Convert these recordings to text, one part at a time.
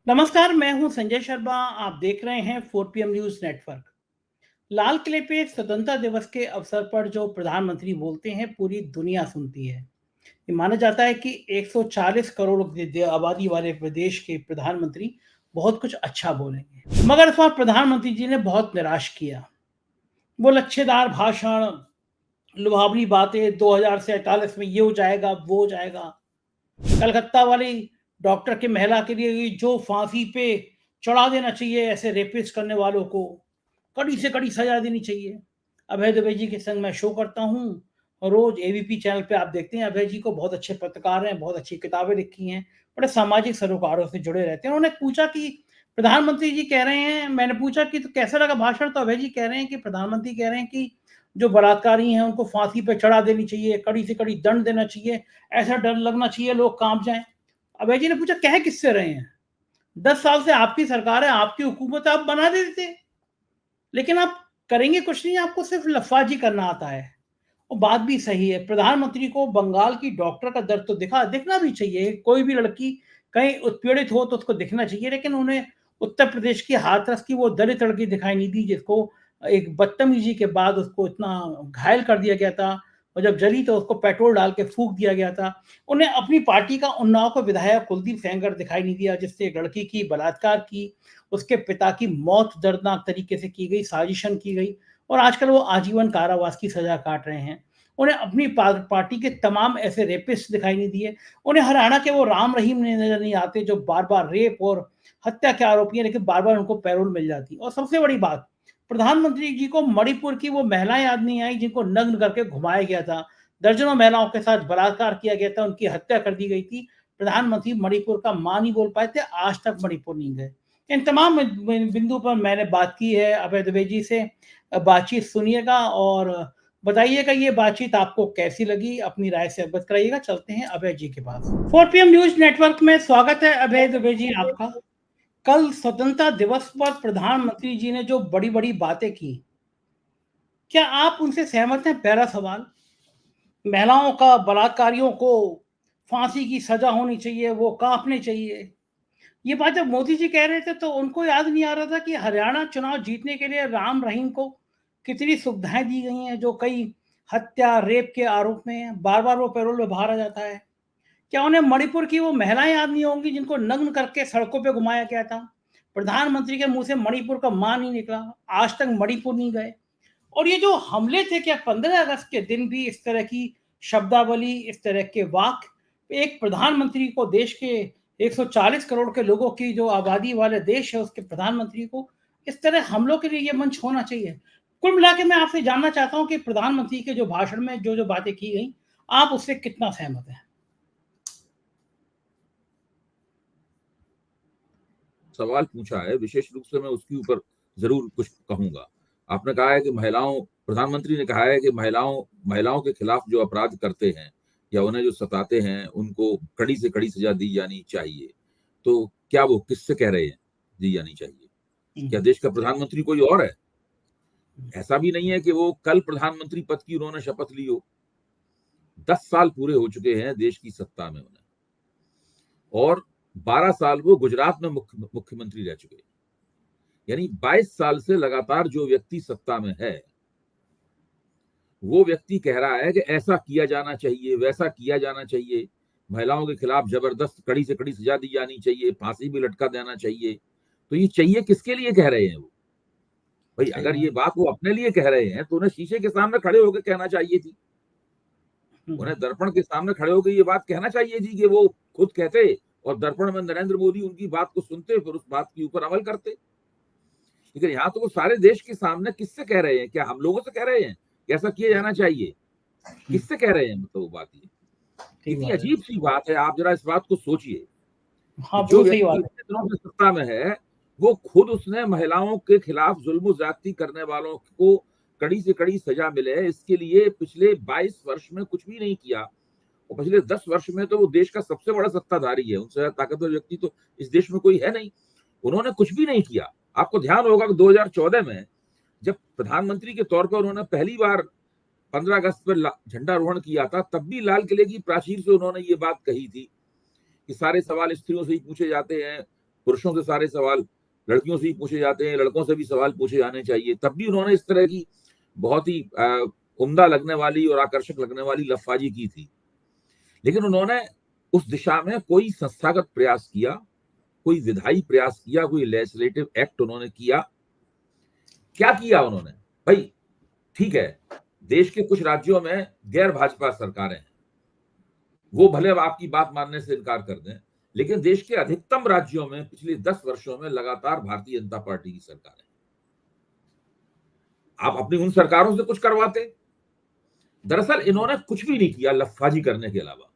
नमस्कार, मैं हूं संजय शर्मा। आप देख रहे हैं 4 PM न्यूज नेटवर्क। लाल किले पे स्वतंत्रता दिवस के अवसर पर जो प्रधानमंत्री बोलते हैं, पूरी दुनिया सुनती है। ये माना जाता है कि 140 करोड़ आबादी वाले प्रदेश के प्रधानमंत्री बहुत कुछ अच्छा बोलेंगे, मगर इस बार प्रधानमंत्री जी ने बहुत निराश किया। वो लच्छेदार भाषण, लुभावनी बातें, 2047 में ये हो जाएगा, वो हो जाएगा। कलकत्ता वाली डॉक्टर की महिला के लिए जो फांसी पे चढ़ा देना चाहिए, ऐसे रेपिस्ट करने वालों को कड़ी से कड़ी सजा देनी चाहिए। अभय दुबे जी के संग मैं शो करता हूँ, रोज एबीपी चैनल पे आप देखते हैं। अभय जी को बहुत अच्छे पत्रकार हैं, बहुत अच्छी किताबें लिखी हैं, बड़े सामाजिक सरोकारों से जुड़े रहते हैं। उन्होंने पूछा कि प्रधानमंत्री जी कह रहे हैं, मैंने पूछा कि तो कैसा लगा भाषण, तो अभय जी कह रहे हैं कि प्रधानमंत्री कह रहे हैं कि जो बलात्कारी हैं उनको फांसी पे चढ़ा देनी चाहिए, कड़ी से कड़ी दंड देना चाहिए, ऐसा डर लगना चाहिए लोग कांप जाएं। अभय जी ने पूछा कह किससे रहे हैं, 10 साल से आपकी सरकार है, आपकी हुकूमत है, आप बना देते, लेकिन आप करेंगे कुछ नहीं, आपको सिर्फ लफाजी करना आता है। और बात भी सही है, प्रधानमंत्री को बंगाल की डॉक्टर का दर्द तो दिखना भी चाहिए। कोई भी लड़की कहीं उत्पीड़ित हो तो उसको दिखना चाहिए, लेकिन उन्हें उत्तर प्रदेश की हाथरस की वो दलित लड़की दिखाई नहीं दी, जिसको एक बदतमीजी के बाद उसको इतना घायल कर दिया गया था, और जब जली तो उसको पेट्रोल डाल के फूंक दिया गया था। उन्हें अपनी पार्टी का उन्नाव का विधायक कुलदीप सेंगर दिखाई नहीं दिया, जिससे एक लड़की की बलात्कार की, उसके पिता की मौत दर्दनाक तरीके से की गई, साजिशन की गई, और आजकल वो आजीवन कारावास की सजा काट रहे हैं। उन्हें अपनी पार्टी के तमाम ऐसे रेपिस्ट दिखाई नहीं दिए। उन्हें हरियाणा के वो राम रहीम नजर नहीं आते जो बार बार रेप और हत्या के आरोपी हैं, लेकिन बार बार उनको पैरोल मिल जाती। और सबसे बड़ी बात, प्रधानमंत्री जी को मणिपुर की वो महिलाएं याद नहीं आई जिनको नग्न करके घुमाया गया था, दर्जनों महिलाओं के साथ बलात्कार किया गया था, उनकी हत्या कर दी गई थी। प्रधानमंत्री मणिपुर का मान नहीं बोल पाए थे, आज तक मणिपुर नहीं गए। इन तमाम बिंदु पर मैंने बात की है अभय दुबे जी से। बातचीत सुनिएगा और बताइएगा ये बातचीत आपको कैसी लगी, अपनी राय से अवगत कराइएगा। चलते हैं अभय जी के पास। 4 PM न्यूज नेटवर्क में स्वागत है अभय दुबे जी आपका। कल स्वतंत्रता दिवस पर प्रधानमंत्री जी ने जो बड़ी बड़ी बातें की, क्या आप उनसे सहमत हैं? पहला सवाल, महिलाओं का, बलात्कारियों को फांसी की सजा होनी चाहिए, वो कांपने चाहिए। ये बात जब मोदी जी कह रहे थे तो उनको याद नहीं आ रहा था कि हरियाणा चुनाव जीतने के लिए राम रहीम को कितनी सुविधाएं दी गई हैं, जो कई हत्या रेप के आरोप में बार बार वो पैरोल में बाहर आ जाता है। क्या उन्हें मणिपुर की वो महिलाएं याद नहीं होंगी जिनको नग्न करके सड़कों पे घुमाया गया था? प्रधानमंत्री के मुंह से मणिपुर का मान नहीं निकला, आज तक मणिपुर नहीं गए। और ये जो हमले थे, क्या 15 अगस्त के दिन भी इस तरह की शब्दावली, इस तरह के वाक्य एक प्रधानमंत्री को, देश के 140 करोड़ के लोगों की जो आबादी वाले देश है उसके प्रधानमंत्री को इस तरह हमलों के लिए ये मंच होना चाहिए? कुल मिला के मैं आपसे जानना चाहता हूं कि प्रधानमंत्री के जो भाषण में जो जो बातें की गई, आप उससे कितना सहमत हैं? सवाल पूछा है, विशेष रूप से मैं उसके ऊपर जरूर कुछ कहूंगा। आपने कहा है कि प्रधानमंत्री ने कहा है कि महिलाओं के खिलाफ जो अपराध करते हैं या उन्हें जो सताते हैं उनको कड़ी से कड़ी सजा दी जानी चाहिए। तो क्या वो किससे कह रहे हैं दी जानी चाहिए? क्या देश का प्रधानमंत्री कोई और है? ऐसा भी नहीं है कि वो कल प्रधानमंत्री पद की उन्होंने शपथ ली हो। 10 साल पूरे हो चुके हैं देश की सत्ता में उन्हें, और 12 साल वो गुजरात में मुख्यमंत्री रह चुके हैं। यानी 22 साल से लगातार जो व्यक्ति सत्ता में है, वो व्यक्ति कह रहा है कि ऐसा किया जाना चाहिए, वैसा किया जाना चाहिए, महिलाओं के खिलाफ जबरदस्त कड़ी से कड़ी सजा दी जानी चाहिए, फांसी भी लटका देना चाहिए। तो ये चाहिए किसके लिए कह रहे हैं वो? भाई अगर ये बात वो अपने लिए कह रहे हैं तो उन्हें शीशे के सामने खड़े होकर कहना चाहिए थी। उन्हें दर्पण के सामने खड़े होकर ये बात कहना चाहिए थी कि वो खुद कहते और दर्पण में नरेंद्र मोदी उनकी बात को सुनते, फिर उस बात के ऊपर अमल करते। लेकिन यहाँ तो वो सारे देश के सामने किससे कह रहे हैं? क्या हम लोगों से कह रहे हैं कि ऐसा किया जाना चाहिए? किससे कह रहे हैं? मतलब वो बात ये कितनी अजीब सी बात है। आप जरा इस बात को सोचिए कि जो व्यक्ति इतने दिनों से सत्ता में है, वो खुद उसने महिलाओं के खिलाफ जुल्म ज्यादती करने वालों को कड़ी से कड़ी सजा मिले, इसके लिए पिछले 22 वर्ष में कुछ भी नहीं किया। और पिछले 10 वर्ष में तो वो देश का सबसे बड़ा सत्ताधारी है, उनसे ताकतवर व्यक्ति तो इस देश में कोई है नहीं। उन्होंने कुछ भी नहीं किया। आपको ध्यान होगा कि 2014 में जब प्रधानमंत्री के तौर पर उन्होंने पहली बार 15 अगस्त पर झंडारोहण किया था, तब भी लाल किले की प्राचीर से उन्होंने ये बात कही थी कि सारे सवाल स्त्रियों से ही पूछे जाते हैं, पुरुषों से सारे सवाल लड़कियों से ही पूछे जाते हैं, लड़कों से भी सवाल पूछे जाने चाहिए, तब भी उन्होंने इस तरह की बहुत ही उम्दा लगने वाली और आकर्षक लगने वाली लफाजी की थी। लेकिन उन्होंने उस दिशा में कोई संस्थागत प्रयास किया, कोई विधायी प्रयास किया, कोई लेजिस्लेटिव एक्ट उन्होंने किया? क्या किया उन्होंने? भाई ठीक है, देश के कुछ राज्यों में गैर भाजपा सरकारें हैं, वो भले अब आपकी बात मानने से इनकार कर दें, लेकिन देश के अधिकतम राज्यों में पिछले 10 वर्षों में लगातार भारतीय जनता पार्टी की सरकार है। आप अपनी उन सरकारों से कुछ करवाते? दरअसल इन्होंने कुछ भी नहीं किया लफाजी करने के अलावा।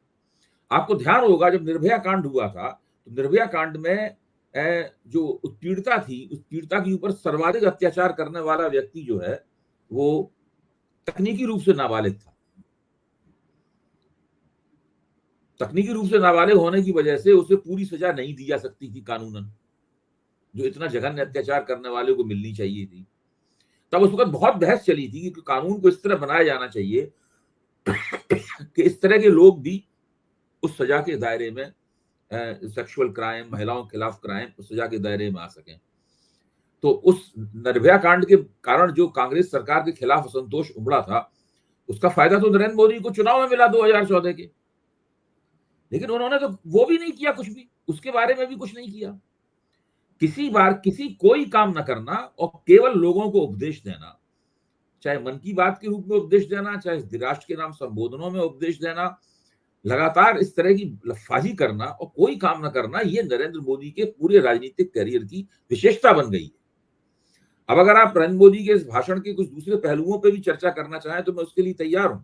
आपको ध्यान होगा जब निर्भया कांड हुआ था, तो निर्भया कांड में जो उत्पीड़िता थी, उस पीड़िता के ऊपर सर्वाधिक अत्याचार करने वाला व्यक्ति जो है वो तकनीकी रूप से नाबालिग था। तकनीकी रूप से नाबालिग होने की वजह से उसे पूरी सजा नहीं दी जा सकती थी कानूनन, जो इतना जघन्य अत्याचार करने वाले को मिलनी चाहिए थी। तब उस वक्त बहुत बहस चली थी कि कानून को इस तरह बनाया जाना चाहिए कि इस तरह के लोग भी उस सजा के दायरे में, सेक्सुअल क्राइम, महिलाओं के खिलाफ क्राइम, उस सजा के दायरे में आ सकें। तो उस निर्भया कांड के कारण जो कांग्रेस सरकार के खिलाफ असंतोष उमड़ा था, उसका फायदा तो नरेंद्र मोदी को चुनाव में मिला 2014 के। लेकिन उन्होंने तो वो भी नहीं किया, कुछ भी उसके बारे में भी कुछ नहीं किया। किसी बार किसी कोई काम न करना और केवल लोगों को उपदेश देना, चाहे मन की बात के रूप में उपदेश देना, चाहे राष्ट्र के नाम संबोधनों में उपदेश देना, लगातार इस तरह की लफाजी करना और कोई काम न करना, ये नरेंद्र मोदी के पूरे राजनीतिक करियर की विशेषता बन गई है। अब अगर आप नरेंद्र मोदी के इस भाषण के कुछ दूसरे पहलुओं पर भी चर्चा करना चाहें तो मैं उसके लिए तैयार हूं।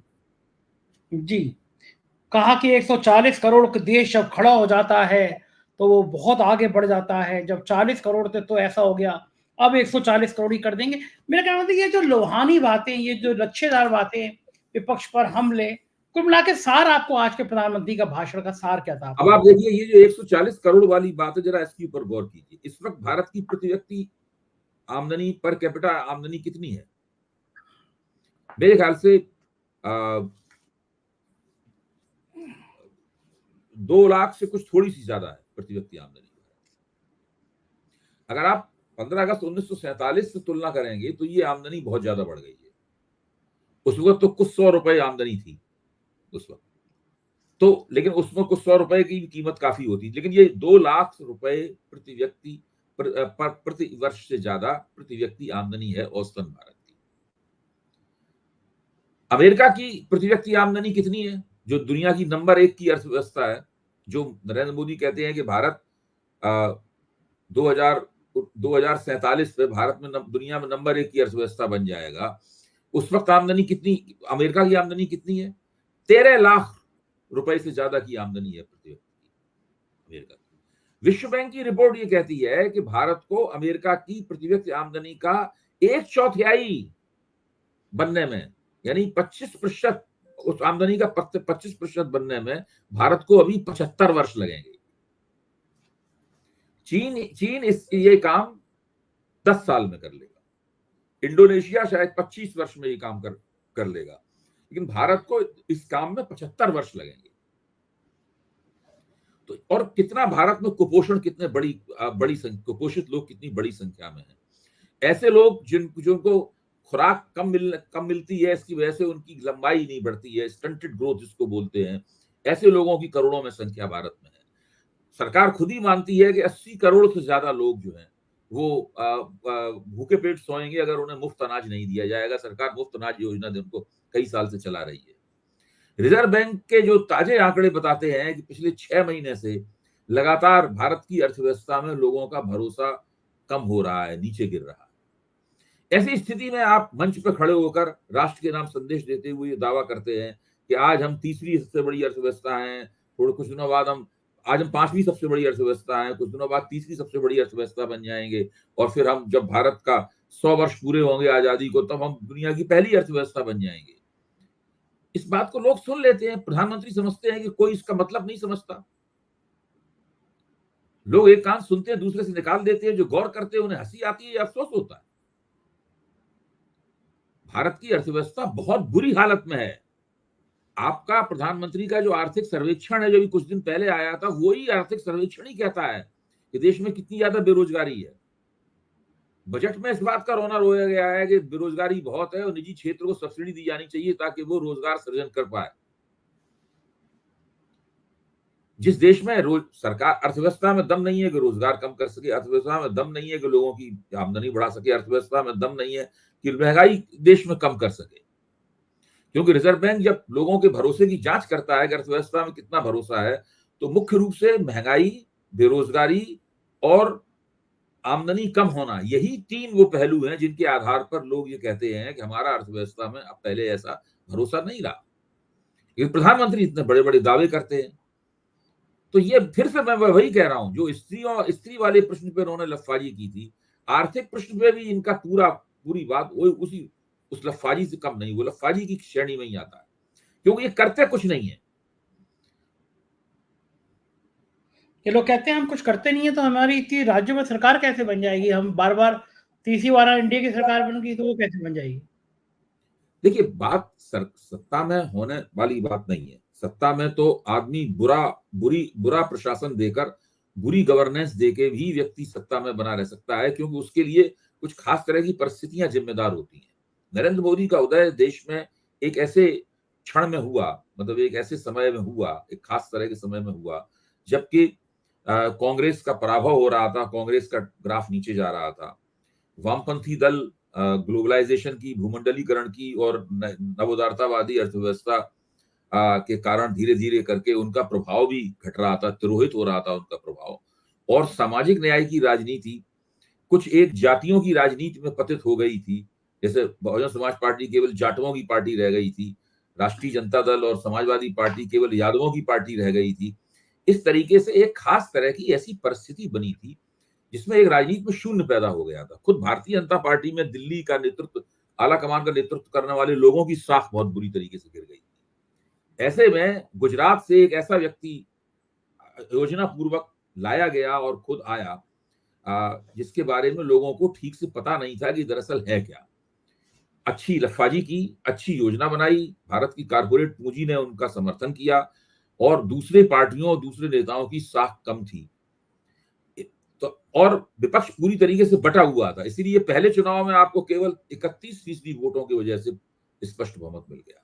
जी, कहा कि 140 करोड़ का देश जब खड़ा हो जाता है तो वो बहुत आगे बढ़ जाता है। जब 40 करोड़ थे तो ऐसा हो गया, अब 140 करोड़ ही कर देंगे। मेरा कहना था ये जो लोहानी बातें, ये जो लच्छेदार बातें, विपक्ष पर हमले, कुल मिला के सार आपको आज के प्रधानमंत्री का भाषण का सार क्या था? अब आप देखिए ये जो 140 करोड़ वाली बात है, जरा इसके ऊपर गौर कीजिए। इस वक्त भारत की प्रति व्यक्ति आमदनी, पर कैपिटा आमदनी कितनी है? मेरे ख्याल से 2 लाख से कुछ थोड़ी सी ज्यादा है प्रति व्यक्ति आमदनी। अगर आप 15 अगस्त 1947 से तुलना करेंगे तो ये आमदनी बहुत ज्यादा बढ़ गई है। उस वक्त तो कुछ 100 रुपए आमदनी थी उस वक्त तो, लेकिन उसमें कुछ 100 रुपए की कीमत काफी होती, लेकिन ये 2 लाख रुपए प्रति व्यक्ति प्रति वर्ष से ज्यादा प्रति व्यक्ति आमदनी है औसतन भारत की। अमेरिका की प्रति व्यक्ति आमदनी कितनी है, जो दुनिया की नंबर 1 की अर्थव्यवस्था है, जो नरेंद्र मोदी कहते हैं कि भारत 2047 पे भारत में दुनिया में नंबर 1 की अर्थव्यवस्था बन जाएगा। उस वक्त आमदनी कितनी, अमेरिका की आमदनी कितनी है? 13 लाख रुपए से ज्यादा की आमदनी है प्रति व्यक्ति अमेरिका की। विश्व बैंक की रिपोर्ट ये कहती है कि भारत को अमेरिका की प्रति व्यक्ति आमदनी का 1/4 बनने में, यानी 25%, उस आमदनी का 25% बनने में भारत को अभी 75 वर्ष लगेंगे। चीन ये काम 10 साल में कर लेगा। इंडोनेशिया शायद 25 वर्ष में ये काम कर लेगा, लेकिन भारत को इस काम में 75 वर्ष लगेंगे। तो और कितना भारत में कुपोषण, कितने बड़ी कुपोषित लोग कितनी बड़ी संख्या में हैं। ऐसे लोग जिनको खुराक कम मिलती है, इसकी वजह से उनकी लंबाई नहीं बढ़ती है, स्टंटेड ग्रोथ जिसको बोलते हैं, ऐसे लोगों की करोड़ों में संख्या भारत में है। सरकार खुद ही मानती है कि 80 करोड़ से ज्यादा लोग जो हैं वो भूखे पेट सोएंगे अगर उन्हें मुफ्त अनाज नहीं दिया जाएगा। सरकार मुफ्त अनाज योजना उनको कई साल से चला रही है। रिजर्व बैंक के जो ताजे आंकड़े बताते हैं कि पिछले 6 महीने से लगातार भारत की अर्थव्यवस्था में लोगों का भरोसा कम हो रहा है, नीचे गिर रहा है। ऐसी स्थिति में आप मंच पर खड़े होकर राष्ट्र के नाम संदेश देते हुए दावा करते हैं कि आज हम तीसरी सबसे बड़ी अर्थव्यवस्था हैं, थोड़े कुछ दिनों बाद आज हम 5वीं सबसे बड़ी अर्थव्यवस्था है, कुछ दिनों बाद तीसरी सबसे बड़ी अर्थव्यवस्था बन जाएंगे, और फिर हम जब भारत का 100 वर्ष पूरे होंगे आजादी को, तब हम दुनिया की पहली अर्थव्यवस्था बन जाएंगे। इस बात को लोग सुन लेते हैं, प्रधानमंत्री समझते हैं कि कोई इसका मतलब नहीं समझता। लोग एक कान सुनते हैं, दूसरे से निकाल देते हैं। जो गौर करते हैं उन्हें हंसी आती है या अफसोस होता है। भारत की अर्थव्यवस्था बहुत बुरी हालत में है। आपका प्रधानमंत्री का जो आर्थिक सर्वेक्षण है, जो भी कुछ दिन पहले आया था, वही आर्थिक सर्वेक्षण ही कहता है कि देश में कितनी ज्यादा बेरोजगारी है। बजट में इस बात का रोना रोया गया है कि बेरोजगारी बहुत है और निजी क्षेत्र को सब्सिडी दी जानी चाहिए ताकि वो रोजगार सृजन कर पाए। जिस देश में रोज सरकार अर्थव्यवस्था में दम नहीं है कि रोजगार कम कर सके, अर्थव्यवस्था में दम नहीं है कि लोगों की आमदनी बढ़ा सके, अर्थव्यवस्था में दम नहीं है कि महंगाई देश में कम कर सके। क्योंकि रिजर्व बैंक जब लोगों के भरोसे की जांच करता है कि अर्थव्यवस्था में कितना भरोसा है, तो मुख्य रूप से महंगाई, बेरोजगारी और आमदनी कम होना, यही 3 वो पहलू हैं जिनके आधार पर लोग ये कहते हैं कि हमारा अर्थव्यवस्था में अब पहले ऐसा भरोसा नहीं रहा। ये प्रधानमंत्री इतने बड़े-बड़े दावे करते हैं। तो ये फिर से मैं वही कह रहा हूं, जो स्त्री वाले प्रश्न पे उन्होंने लफाजी की थी, आर्थिक प्रश्न पे भी इनका पूरी बात वो उस लफाजी से कम नहीं, वो लफाजी की श्रेणी में ही आता है, क्योंकि ये करते कुछ नहीं है। ये लोग कहते हैं हम कुछ करते नहीं है, तो हमारी इतनी राज्यों में सरकार कैसे बन जाएगी? हम बार-बार तीसरी बार एनडीए की सरकार बन गई तो वो कैसे बन जाएगी? देखिए, बात सत्ता में होने वाली बात नहीं है। सत्ता में तो आदमी बुरा प्रशासन देकर, बुरी गवर्नेंस देके भी व्यक्ति सत्ता में बना रह सकता है, क्योंकि उसके लिए कुछ खास तरह की परिस्थितियां जिम्मेदार होती हैं। नरेंद्र मोदी का उदय देश में एक ऐसे क्षण में हुआ, मतलब एक ऐसे समय में हुआ, एक खास तरह के समय में हुआ, जबकि कांग्रेस का पराभव हो रहा था, कांग्रेस का ग्राफ नीचे जा रहा था। वामपंथी दल ग्लोबलाइजेशन की, भूमंडलीकरण की और नवोदारतावादी अर्थव्यवस्था के कारण धीरे धीरे करके उनका प्रभाव भी घट रहा था, तिरोहित हो रहा था उनका प्रभाव, और सामाजिक न्याय की राजनीति कुछ एक जातियों की राजनीति में पतित हो गई थी। जैसे बहुजन समाज पार्टी केवल जाटवों की पार्टी रह गई थी, राष्ट्रीय जनता दल और समाजवादी पार्टी केवल यादवों की पार्टी रह गई थी। इस तरीके से एक खास तरह की ऐसी परिस्थिति बनी थी जिसमें एक राजनीति में शून्य पैदा हो गया था। खुद भारतीय जनता पार्टी में दिल्ली का नेतृत्व, आला कमान का नेतृत्व करने वाले लोगों की साख बहुत बुरी तरीके से गिर गई थी। ऐसे में गुजरात से एक ऐसा व्यक्ति योजना पूर्वक लाया गया और खुद आया, जिसके बारे में लोगों को ठीक से पता नहीं था कि दरअसल है क्या। अच्छी लफाजी की, अच्छी योजना बनाई, भारत की कारपोरेट पूंजी ने उनका समर्थन किया और दूसरे पार्टियों, दूसरे नेताओं की साख कम थी। तो और विपक्ष पूरी तरीके से बटा हुआ था, इसीलिए पहले चुनाव में आपको केवल 31% वोटों की वजह से स्पष्ट बहुमत मिल गया।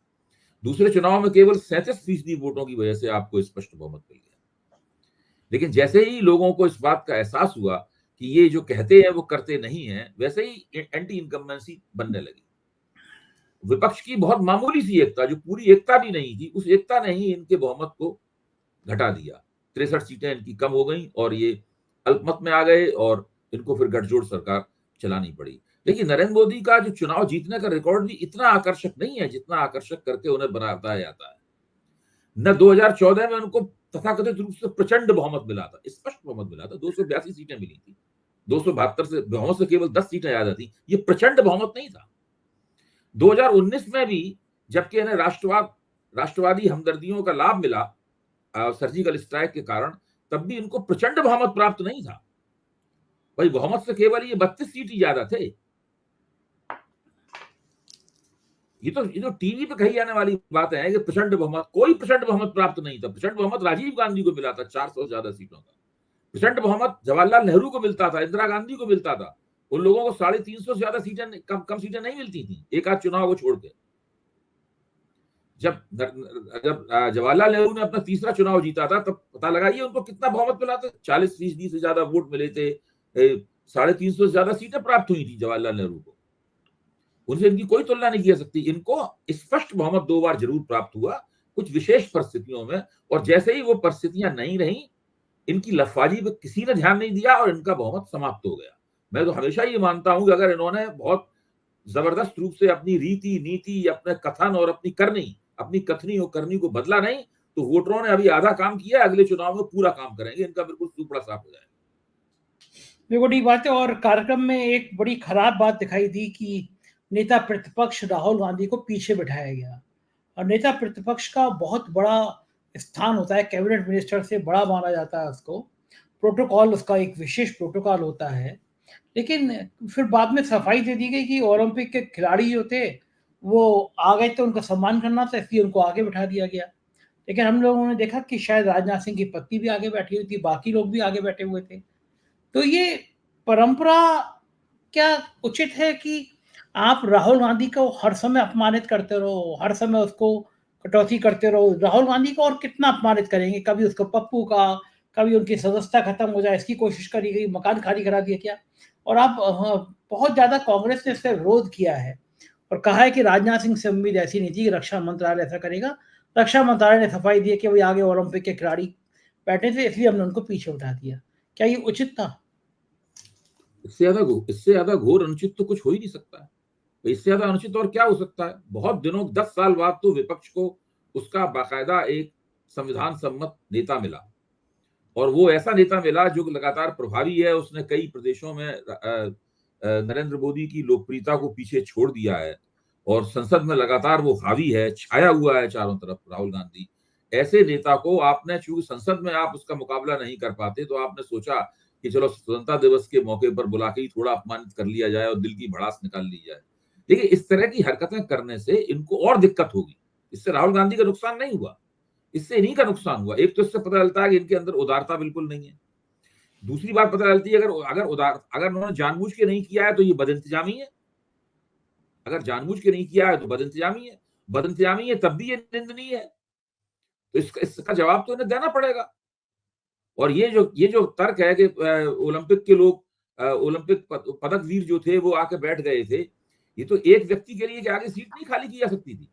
दूसरे चुनाव में केवल 37% वोटों की वजह से आपको स्पष्ट बहुमत मिल गया। लेकिन जैसे ही लोगों को इस बात का एहसास हुआ कि ये जो कहते हैं वो करते नहीं है, वैसे ही एंटी इनकम्बेंसी बनने लगी। विपक्ष की बहुत मामूली सी एकता, जो पूरी एकता भी नहीं थी, उस एकता ने ही इनके बहुमत को घटा दिया। 63 सीटें इनकी कम हो गई और ये अल्पमत में आ गए और इनको फिर गठजोड़ सरकार चलानी पड़ी। लेकिन नरेंद्र मोदी का जो चुनाव जीतने का रिकॉर्ड भी इतना आकर्षक नहीं है जितना आकर्षक करके उन्हें बनाया जाता है। न 2014 में उनको तथाकथित रूप से प्रचंड बहुमत मिला था, स्पष्ट बहुमत मिला था, 282 सीटें मिली थी। 272 से बहुमत से केवल 10 सीटें ज्यादा थी, ये प्रचंड बहुमत नहीं था। 2019 में भी जबकि इन्हें राष्ट्रवादी हमदर्दियों का लाभ मिला सर्जिकल स्ट्राइक के कारण, तब भी इनको प्रचंड बहुमत प्राप्त नहीं था। भाई, बहुमत से केवल ये 32 सीट ही ज्यादा थे। ये तो टीवी पे कही जाने वाली बात है कि प्रचंड बहुमत, कोई प्रचंड बहुमत प्राप्त नहीं था। प्रचंड बहुमत राजीव गांधी को मिला था 400 से ज्यादा सीटों का। प्रचंड बहुमत जवाहरलाल नेहरू को मिलता था, इंदिरा गांधी को मिलता था। उन लोगों को 350 से ज्यादा सीटें, कम सीटें नहीं मिलती थी, एक आध चुनाव को छोड़ के। जब जवाहरलाल नेहरू ने अपना तीसरा चुनाव जीता था, तब पता लगाइए उनको कितना बहुमत मिला था। 40% से ज्यादा वोट मिले थे, 350 से ज्यादा सीटें प्राप्त हुई थी जवाहरलाल नेहरू को। उनसे इनकी कोई तुलना नहीं की जा सकती। इनको स्पष्ट बहुमत 2 बार जरूर प्राप्त हुआ, कुछ विशेष परिस्थितियों में, और जैसे ही वो परिस्थितियां नहीं रही, इनकी लफाजी पे किसी ने ध्यान नहीं दिया और इनका बहुमत समाप्त हो गया। मैं तो हमेशा ये मानता हूं कि अगर इन्होंने बहुत जबरदस्त रूप से अपनी रीति नीति, अपने कथन और अपनी कथनी और करनी को बदला नहीं, तो वोटरों ने अभी आधा काम किया, अगले चुनाव में पूरा काम करेंगे, इनका बिल्कुल सुपड़ा साफ हो जाएगा। बिल्कुल ठीक बात है। और कार्यक्रम में एक बड़ी खराब बात दिखाई दी कि नेता प्रतिपक्ष राहुल गांधी को पीछे बिठाया गया, और नेता प्रतिपक्ष का बहुत बड़ा स्थान होता है, कैबिनेट मिनिस्टर से बड़ा माना जाता है उसको। प्रोटोकॉल, उसका एक विशेष प्रोटोकॉल होता है। लेकिन फिर बाद में सफाई दे दी गई कि ओलंपिक के खिलाड़ी जो थे वो आ गए थे, उनका सम्मान करना था, इसलिए उनको आगे बिठा दिया गया। लेकिन हम लोगों ने देखा कि शायद राजनाथ सिंह की पत्नी भी आगे बैठी हुई थी, बाकी लोग भी आगे बैठे हुए थे। तो ये परंपरा क्या उचित है कि आप राहुल गांधी को हर समय अपमानित करते रहो, हर समय उसको कटौती करते रहो? राहुल गांधी को और कितना अपमानित करेंगे? कभी उसको पप्पू का, कभी उनकी सदस्यता खत्म हो जाए इसकी कोशिश करी गई, मकान खाली करा दिया क्या? और आप बहुत ज़्यादा कांग्रेस ने इसका विरोध किया है और कहा है कि राजनाथ सिंह से उम्मीद ऐसी नहीं थी कि रक्षा मंत्रालय ऐसा करेगा। रक्षा मंत्रालय ने सफाई दी है कि भई आगे ओलंपिक के खिलाड़ी बैठे थे इसलिए हमने उनको पीछे उठा दिया। क्या ये उचित था? इससे ज्यादा घोर अनुचित तो कुछ हो ही नहीं सकता है। तो इससे ज्यादा अनुचित और क्या हो सकता है? बहुत दिनों 10 साल बाद तो विपक्ष को उसका बाकायदा एक संविधान सम्मत नेता मिला, और वो ऐसा नेता मिला जो लगातार प्रभावी है। उसने कई प्रदेशों में नरेंद्र मोदी की लोकप्रियता को पीछे छोड़ दिया है, और संसद में लगातार वो हावी है, छाया हुआ है चारों तरफ राहुल गांधी। ऐसे नेता को आपने, चूंकि संसद में आप उसका मुकाबला नहीं कर पाते, तो आपने सोचा कि चलो स्वतंत्रता दिवस के मौके पर बुला के ही थोड़ा अपमानित कर लिया जाए और दिल की भड़ास निकाल ली जाए। देखिए, इस तरह की हरकतें करने से इनको और दिक्कत होगी। इससे राहुल गांधी का नुकसान नहीं हुआ, इससे इन्हीं का नुकसान हुआ। एक तो इससे पता चलता है कि इनके अंदर उदारता बिल्कुल नहीं है। दूसरी बात पता चलती है, अगर उन्होंने जानबूझ के नहीं किया है तो ये बदइंतजामी है। अगर जानबूझ के नहीं किया है तो बदइंतजामी है। बदइंतजामी है तब भी ये निंदनीय है। तो इसका जवाब तो इन्हें देना पड़ेगा। और ये जो तर्क है कि ओलंपिक के लोग, ओलंपिक पदक वीर जो थे वो आके बैठ गए थे, ये तो एक व्यक्ति के लिए कि आगे सीट नहीं खाली की जा सकती थी।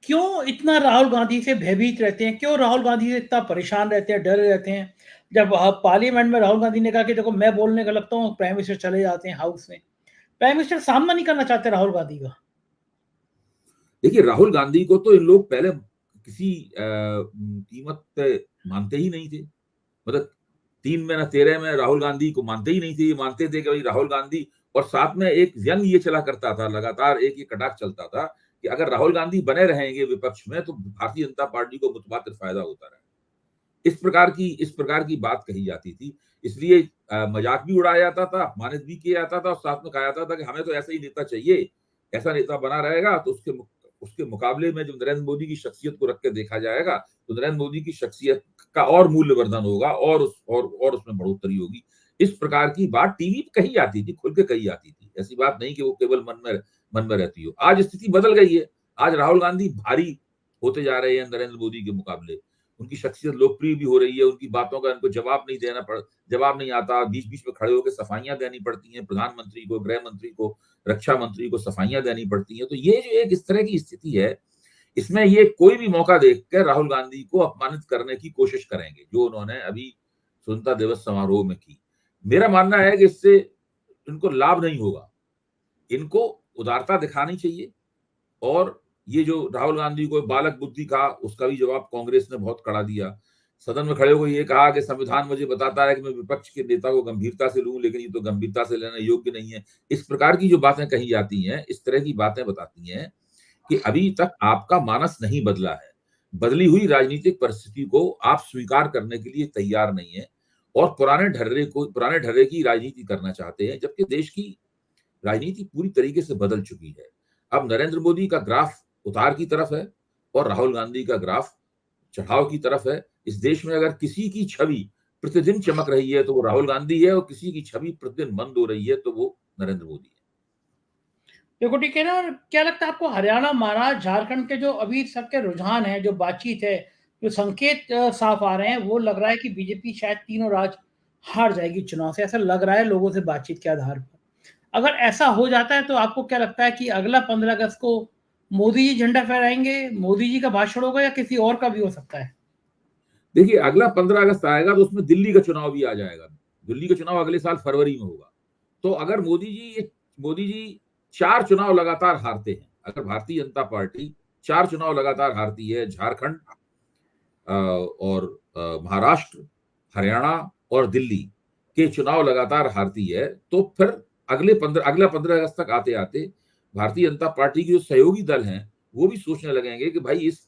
क्यों इतना राहुल गांधी से भयभीत रहते हैं? क्यों राहुल गांधी से इतना परेशान रहते हैं, डरे रहते हैं? जब पार्लियामेंट में राहुल गांधी ने कहा कि देखो मैं बोलने का लगता हूँ, प्राइम मिनिस्टर चले जाते हैं हाउस में। प्राइम मिनिस्टर सामना नहीं करना चाहते राहुल गांधी का। देखिए, राहुल गांधी को तो इन लोग पहले किसी कीमत पे मानते ही नहीं थे। मतलब 3 में ना 13 में राहुल गांधी को मानते ही नहीं थे। ये मानते थे कि भाई राहुल गांधी, और साथ में एक व्यंग ये चला करता था, लगातार एक ये कटाक्ष चलता था कि अगर राहुल गांधी बने रहेंगे विपक्ष में तो भारतीय जनता पार्टी को मुतबादिल फायदा होता रहेगा। इस प्रकार की बात कही जाती थी। इसलिए मजाक भी उड़ाया जाता था, अपमानित भी किया जाता था, और साथ में कहा जाता था कि हमें तो ऐसा ही नेता चाहिए, ऐसा नेता बना रहेगा तो उसके मुकाबले में जब नरेंद्र मोदी की शख्सियत को रख के देखा जाएगा तो नरेंद्र मोदी की शख्सियत का और मूल्यवर्धन होगा, और उसमें बढ़ोतरी होगी। इस प्रकार की बात टीवी पे कही जाती थी, खुल के कही जाती थी। ऐसी बात नहीं कि वो केवल मन में रहती हो। आज स्थिति बदल गई है। आज राहुल गांधी भारी होते जा रहे हैं नरेंद्र मोदी के मुकाबले। उनकी शख्सियत लोकप्रिय भी हो रही है, उनकी बातों का इनको जवाब नहीं आता, बीच-बीच में खड़े होकर सफाइयाँ देनी पड़ती हैं प्रधानमंत्री को, गृह मंत्री को, रक्षा मंत्री को सफाइयाँ देनी पड़ती हैं। तो ये जो एक इस तरह की स्थिति है, इसमें ये कोई भी मौका देख के राहुल गांधी को अपमानित करने की कोशिश करेंगे, जो उन्होंने अभी स्वतंत्रता दिवस समारोह में की। मेरा मानना है कि इससे इनको लाभ नहीं होगा। इनको उदारता दिखानी चाहिए, और ये जो राहुल गांधी को बालक बुद्धि कहा, उसका भी जवाब कांग्रेस ने बहुत कड़ा दिया। सदन में खड़े होकर ये कहा कि संविधान मुझे बताता है कि मैं विपक्ष के नेता को गंभीरता से लूं, लेकिन ये तो गंभीरता से लेने योग्य नहीं है। इस प्रकार की जो बातें कही जाती हैं, इस तरह की बातें बताती हैं कि अभी तक आपका मानस नहीं बदला है। बदली हुई राजनीतिक परिस्थिति को आप स्वीकार करने के लिए तैयार नहीं है, और पुराने ढर्रे की राजनीति करना चाहते हैं, जबकि देश की राजनीति पूरी तरीके से बदल चुकी है। अब नरेंद्र मोदी का ग्राफ उतार की तरफ है, और राहुल गांधी का ग्राफ चढ़ाव की तरफ है। इस देश में अगर किसी की छवि प्रतिदिन चमक रही है तो वो राहुल गांधी है, और किसी की छवि प्रतिदिन मंद हो रही है तो वो नरेंद्र मोदी है। देखो ठीक है ना। और क्या लगता है आपको हरियाणा, महाराष्ट्र, झारखंड के जो अभी तक के रुझान है, जो बातचीत है, जो संकेत साफ आ रहे हैं, वो लग रहा है कि बीजेपी शायद तीनों राज्य हार जाएगी चुनाव से। ऐसा लग रहा है लोगों से बातचीत के आधार पर। अगर ऐसा हो जाता है तो आपको क्या लगता है कि अगला 15 अगस्त को मोदी जी झंडा फहराएंगे, मोदी जी का भाषण होगा या किसी और का भी हो सकता है? देखिए, अगला 15 अगस्त आएगा तो उसमें दिल्ली का चुनाव भी आ जाएगा। दिल्ली का चुनाव अगले साल फरवरी में होगा। तो अगर मोदी जी 4 चुनाव लगातार हारते हैं, अगर भारतीय जनता पार्टी 4 चुनाव लगातार हारती है, झारखंड और महाराष्ट्र, हरियाणा और दिल्ली के चुनाव लगातार हारती है, तो फिर अगला 15 अगस्त तक आते-आते भारतीय जनता पार्टी के जो सहयोगी दल हैं, वो भी सोचने लगेंगे कि भाई इस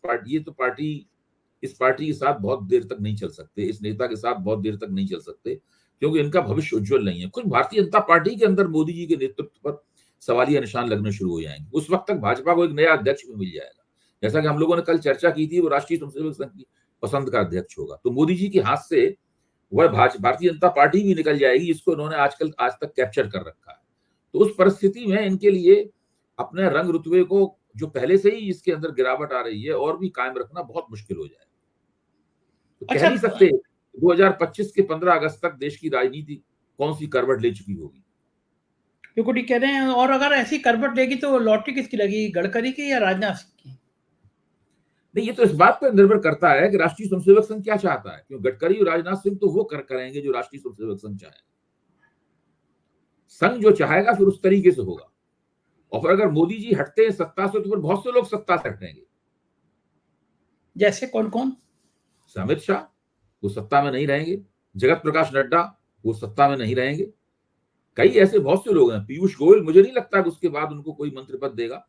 पार्टी के साथ बहुत देर तक नहीं चल सकते, इस नेता के साथ बहुत देर तक नहीं चल सकते, क्योंकि इनका भविष्य उज्जवल नहीं है। कुछ भारतीय जनता पार्टी के अंदर मोदी जी के नेतृत्व पर सवालिया निशान लगने शुरू हो जाएंगे। उस वक्त तक भाजपा को एक नया अध्यक्ष भी मिल जाएगा। जैसा कि हम लोगों ने कल चर्चा की थी, वो राष्ट्रीय स्वयंसेवक संघ की पसंद का अध्यक्ष होगा, तो मोदी जी के हाथ से वह भारतीय जनता पार्टी भी निकल जाएगी, जिसको इन्होंने आज तक कैप्चर कर रखा है। तो उस परिस्थिति में इनके लिए अपने रंग रुतबे को, जो पहले से ही इसके अंदर गिरावट आ रही है, और भी कायम रखना बहुत मुश्किल हो जाएगा। तो कह अच्छा, नहीं सकते 2025 के 15 अगस्त तक देश की राजनीति कौन सी करवट ले चुकी होगी। बिल्कुल ठीक कह रहे हैं। और अगर ऐसी करवट लेगी तो लॉटरी किसकी लगेगी, गडकरी की या राजनाथ सिंह की? नहीं, ये तो इस बात पर निर्भर करता है कि राष्ट्रीय स्वयंसेवक संघ क्या चाहता है, क्योंकि गडकरी और राजनाथ सिंह तो वो करेंगे जो राष्ट्रीय स्वयंसेवक संघ चाहे। संघ जो चाहेगा फिर उस तरीके से होगा। और फिर अगर मोदी जी हटते हैं सत्ता से, तो फिर बहुत से लोग सत्ता से हटेंगे। जैसे कौन कौन? अमित शाह, वो सत्ता में नहीं रहेंगे। जगत प्रकाश नड्डा, वो सत्ता में नहीं रहेंगे। कई ऐसे बहुत से लोग हैं। पीयूष गोयल, मुझे नहीं लगता कि उसके बाद उनको कोई मंत्री पद देगा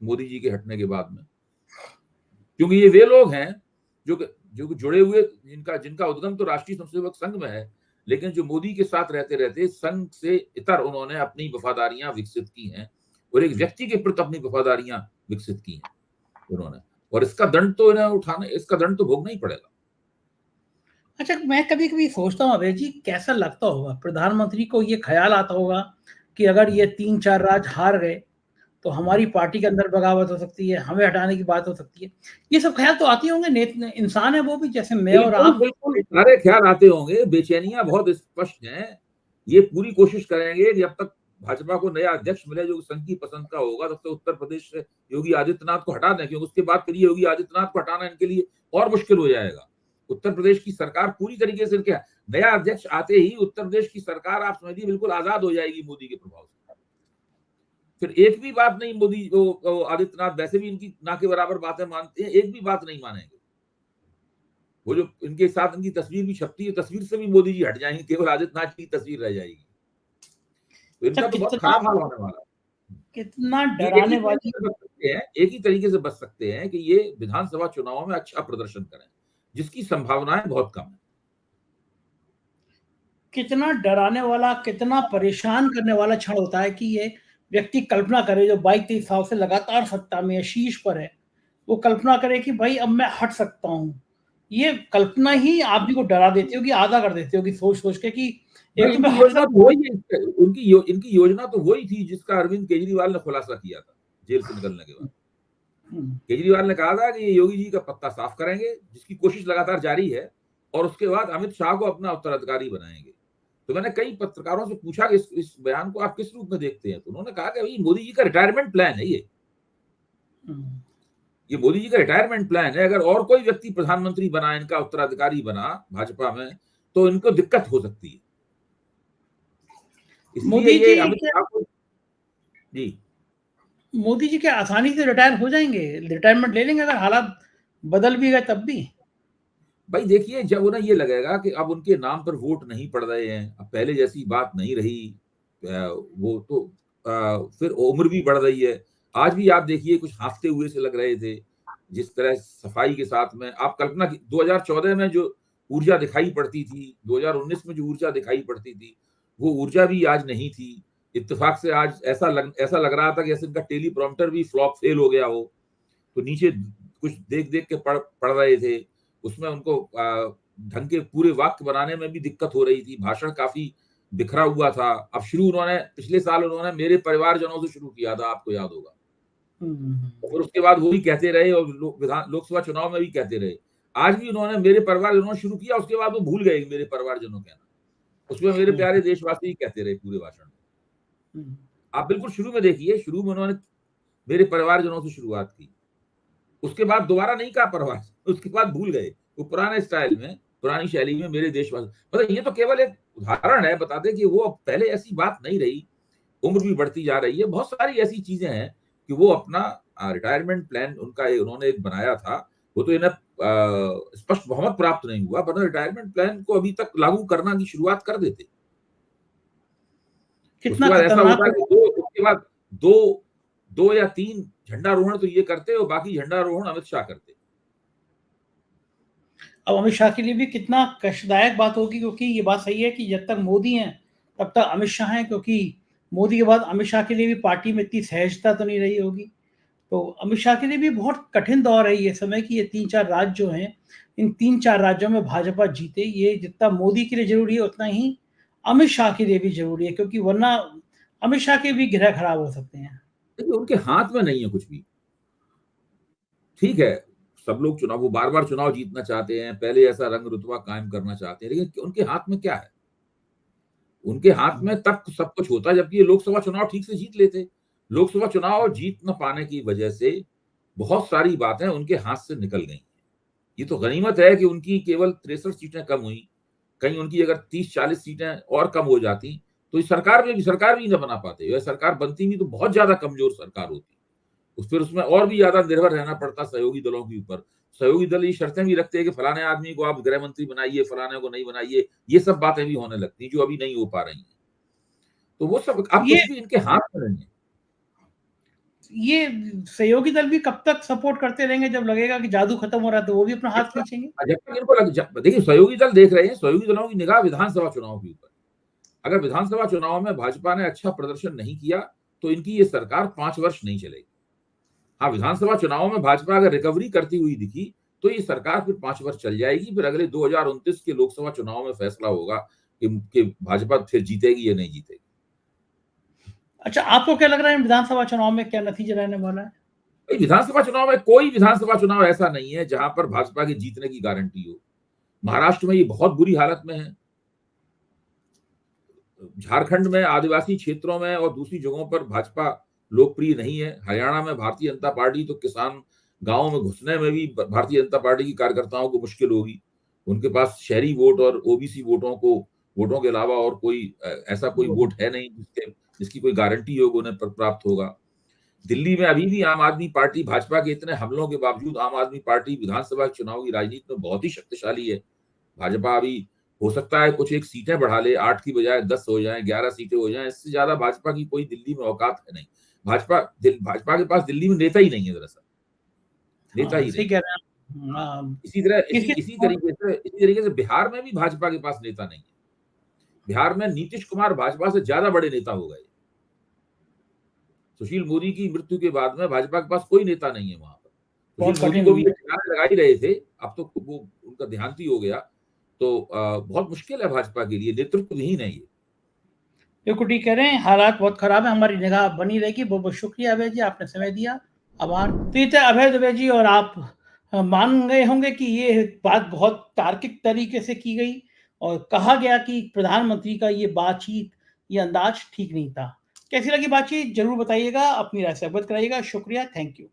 मोदी जी के हटने के बाद में, क्योंकि ये वे लोग हैं जो जुड़े हुए, जिनका उद्गम तो राष्ट्रीय स्वयंसेवक संघ में है, लेकिन जो मोदी के साथ रहते रहते संघ से इतर उन्होंने अपनी वफादारियां विकसित की हैं, और एक व्यक्ति के प्रति अपनी वफादारियां विकसित की हैं उन्होंने, और इसका दंड तो भोगना ही पड़ेगा। अच्छा, मैं कभी-कभी सोचता हूँ अभय जी, कैसा लगता होगा प्रधानमंत्री को? ये ख़्याल आता होगा कि अगर ये 3-4 राज्य हार गए, तो हमारी पार्टी के अंदर बगावत हो सकती है, हमें हटाने की बात हो सकती है। ये सब ख़्याल तो आते होंगे, इंसान है वो भी, जैसे मैं और बिल्कुल, आप। बिल्कुल, सारे ख्याल आते होंगे। बेचैनियां बहुत स्पष्ट हैं। ये पूरी कोशिश करेंगे कि जब तक भाजपा को नया अध्यक्ष मिले जो संघ की पसंद का होगा, तब तक उत्तर प्रदेश से योगी आदित्यनाथ को हटा दें, क्योंकि उसके बाद फिर योगी आदित्यनाथ को हटाना इनके लिए और मुश्किल हो जाएगा। उत्तर प्रदेश की सरकार पूरी तरीके से, क्या नया अध्यक्ष आते ही उत्तर प्रदेश की सरकार, आप समझिए, बिल्कुल आजाद हो जाएगी मोदी के प्रभाव से। फिर एक भी बात नहीं, मोदी आदित्यनाथ वैसे भी इनकी ना के बराबर बातें मानते हैं, एक भी बात नहीं मानेंगे। वो जो इनके साथ इनकी तस्वीर भी छपती है, तस्वीर से भी मोदी जी हट जाएंगे, केवल आदित्यनाथ की तस्वीर रह जाएगी। तो अच्छा, इनका तो बहुत खराब हाल होने वाला है। कितना ये एक ही डराने तरीके वाली से बच सकते हैं, एक ही तरीके से बच सकते हैं कि ये विधानसभा चुनावों में अच्छा प्रदर्शन करें, जिसकी संभावनाएं बहुत कम है। कितना डराने वाला, कितना परेशान करने वाला क्षण होता है कि ये व्यक्ति कल्पना करे, जो 22-23 साल से लगातार सत्ता में है, शीर्ष पर है, वो कल्पना करे कि भाई अब मैं हट सकता हूँ। ये कल्पना ही आदमी को डरा देती होगी, आधा कर देती होगी सोच-सोच के कि भाई एक तो मैं इनकी हट योजना तो सकता हूँ। वही है, इनकी योजना तो वही थी जिसका अरविंद केजरीवाल ने खुलासा किया था जेल से निकलने के बाद। हुँ, केजरीवाल ने कहा था कि ये योगी जी का पत्ता साफ करेंगे, जिसकी कोशिश लगातार जारी है, और उसके बाद अमित शाह को अपना उत्तराधिकारी बनाएंगे। तो मैंने कई पत्रकारों से पूछा कि इस बयान को आप किस रूप में देखते हैं, तो उन्होंने कहा कि भाई मोदी जी का रिटायरमेंट प्लान है हुँ। ये मोदी जी का रिटायरमेंट प्लान है। अगर और कोई व्यक्ति प्रधानमंत्री बना, इनका उत्तराधिकारी बना भाजपा में, तो इनको दिक्कत हो सकती है। इसलिए मोदी ये जी अमित क्या शाह को जी मोदी जी क्या आसानी से रिटायर हो जाएँगे? रिटायरमेंट ले लेंगे अगर हालात बदल भी गए तब भी? भाई देखिए, जब उन्हें ये लगेगा कि अब उनके नाम पर वोट नहीं पड़ रहे हैं, अब पहले जैसी बात नहीं रही, वो तो फिर उम्र भी बढ़ रही है। आज भी आप देखिए कुछ हाँफते हुए से लग रहे थे, जिस तरह सफाई के साथ में आप कल्पना की 2014 में जो ऊर्जा दिखाई पड़ती थी, 2019 में जो ऊर्जा दिखाई पड़ती थी, वो ऊर्जा भी आज नहीं थी। इत्तेफाक से आज ऐसा लग रहा था कि जैसे इनका टेलीप्रॉम्प्टर भी फ्लॉप फेल हो गया हो। तो नीचे कुछ देख के पढ़ रहे थे, उसमें उनको ढंग के पूरे वाक्य बनाने में भी दिक्कत हो रही थी, भाषण काफी बिखरा हुआ था। अब पिछले साल उन्होंने मेरे परिवारजनों से शुरू किया था, आपको याद होगा, और उसके बाद वो भी कहते रहे, और लोकसभा चुनाव में भी कहते रहे। आज भी उन्होंने मेरे परिवारजनों शुरू किया, उसके बाद वो भूल गए मेरे परिवारजनों कहना, उसमें मेरे हुँ, प्यारे देशवासी ही कहते रहे पूरे भाषण में। हुँ। आप बिल्कुल शुरू में देखिए, शुरू में उन्होंने मेरे परिवारजनों से शुरुआत की, उसके बाद दोबारा नहीं कहा परिवार, उसके बाद भूल गए, वो पुराने स्टाइल में, पुरानी शैली में मेरे देशवासी। मतलब ये तो केवल एक उदाहरण है, बता दें कि वो अब पहले ऐसी बात नहीं रही, उम्र भी बढ़ती जा रही है, बहुत सारी ऐसी चीजें हैं कि वो अपना रिटायरमेंट प्लान उन्होंने एक बनाया था। वो तो इन्हें स्पष्ट बहुमत प्राप्त नहीं हुआ, वरना रिटायरमेंट प्लान को अभी तक लागू करना की शुरुआत कर देते। उसके कितना बाद ऐसा खतरनाक होता है हो। कि उसके बाद दो 2 या 3 झंडारोहण तो ये करते और बाकी झंडारोहण अमित शाह करते। अब अमित शाह के लिए भी कितना कष्टदायक बात होगी, क्योंकि ये बात सही है कि जब तक मोदी हैं, तब तक अमित शाह हैं, क्योंकि मोदी के बाद अमित शाह के लिए भी पार्टी में इतनी सहजता तो नहीं रही होगी। तो अमित शाह के लिए भी बहुत कठिन दौर है ये समय कि ये 3-4 राज्य जो हैं, इन 3-4 राज्यों में भाजपा जीते। ये जितना मोदी के लिए ज़रूरी है, उतना ही अमित शाह के लिए भी ज़रूरी है, क्योंकि वरना अमित शाह के भी ग्रह खराब हो सकते हैं। देखिए, उनके हाथ में नहीं है कुछ भी। ठीक है, सब लोग चुनाव वो बार-बार चुनाव जीतना चाहते हैं, पहले ऐसा रंग-रुतबा कायम करना चाहते हैं, लेकिन उनके हाथ में क्या है? उनके हाथ में तब सब कुछ होता जबकि ये लोकसभा चुनाव ठीक से जीत लेते। लोकसभा चुनाव जीत न पाने की वजह से बहुत सारी बातें उनके हाथ से निकल गई। ये तो गनीमत है कि उनकी केवल 63 सीटें कम हुई। कहीं उनकी अगर 30-40 सीटें और कम हो जाती, तो इस सरकार भी ना बना पाते। यह सरकार बनती भी तो बहुत ज़्यादा कमज़ोर सरकार होती। फिर उसमें और भी ज़्यादा निर्भर रहना पड़ता सहयोगी दलों के ऊपर। सहयोगी दल ये शर्तें भी रखते हैं कि फलाने आदमी को आप गृह मंत्री बनाइए, फलाने को नहीं बनाइए। ये सब बातें भी होने लगती, जो अभी नहीं हो पा रही हैं। तो वो सब अब ये कुछ भी इनके हाथ में नहीं है। ये सहयोगी दल भी कब तक सपोर्ट करते रहेंगे, जब लगेगा कि जादू खत्म हो रहा है तो वो भी अपना जब हाथ तक खींचेंगे? जब तक इनको देखिए सहयोगी दल देख रहे हैं, सहयोगी दलों की निगाह विधानसभा चुनाव के ऊपर। अगर विधानसभा चुनाव में भाजपा ने अच्छा प्रदर्शन नहीं किया, तो इनकी ये सरकार 5 वर्ष नहीं चलेगी। हाँ, विधानसभा चुनाव में भाजपा अगर रिकवरी करती हुई दिखी, तो ये सरकार फिर 5 वर्ष चल जाएगी। फिर अगले 2029 के लोकसभा चुनाव में फैसला होगा कि भाजपा फिर जीतेगी या नहीं जीतेगी। अच्छा, आपको क्या लग रहा है विधानसभा चुनाव में क्या नतीजा रहने वाला है? विधानसभा चुनाव में कोई विधानसभा चुनाव ऐसा नहीं है जहां पर भाजपा के जीतने की गारंटी हो। महाराष्ट्र में ये बहुत बुरी हालत में है। झारखंड में आदिवासी क्षेत्रों में और दूसरी जगहों पर भाजपा लोकप्रिय नहीं है। हरियाणा में भारतीय जनता पार्टी तो किसान गाँव में घुसने में भी भारतीय जनता पार्टी की कार्यकर्ताओं को मुश्किल होगी। उनके पास शहरी वोट और ओबीसी वोटों के अलावा और कोई ऐसा कोई वोट है नहीं जिसकी कोई गारंटी हो उन्हें प्राप्त होगा। दिल्ली में अभी भी आम आदमी पार्टी भाजपा के इतने हमलों के बावजूद आम आदमी पार्टी विधानसभा चुनाव की राजनीति में बहुत ही शक्तिशाली है। भाजपा अभी हो सकता है कुछ एक सीटें बढ़ा ले, 8 की बजाय 10 हो जाएँ, 11 सीटें हो जाएँ, इससे ज़्यादा भाजपा की कोई दिल्ली में औकात है नहीं। भाजपा के पास दिल्ली में नेता ही नहीं है दरअसल, नेता हाँ, ही सही नहीं। कह रहे हैं आप। किसी इसी तरीके से बिहार में भी भाजपा के पास नेता नहीं है। बिहार में नीतीश कुमार भाजपा से ज़्यादा बड़े नेता हो गए। सुशील मोदी की मृत्यु के बाद में भाजपा के पास कोई नेता नहीं है वहाँ पर। बहुत सुशील मोदी कठिन को भी ये ठिकाने लगा ही रहे थे, अब तो वो उनका देहांत ही हो गया। तो बहुत मुश्किल है भाजपा के लिए, नेतृत्व विहीन है ये। बिल्कुल ठीक कह रहे हैं, हालात बहुत खराब है, हमारी निगाह बनी रहेगी। बहुत-बहुत शुक्रिया अभय जी, आपने समय दिया। आभार। तो ये थे अभय दुबे जी, और आप मान गए होंगे कि ये बात बहुत तार्किक तरीके से की गई और कहा गया कि प्रधानमंत्री का ये बातचीत, ये अंदाज ठीक नहीं था। कैसी लगी बातचीत ज़रूर बताइएगा, अपनी राय से अवगत कराइएगा। शुक्रिया, थैंक यू।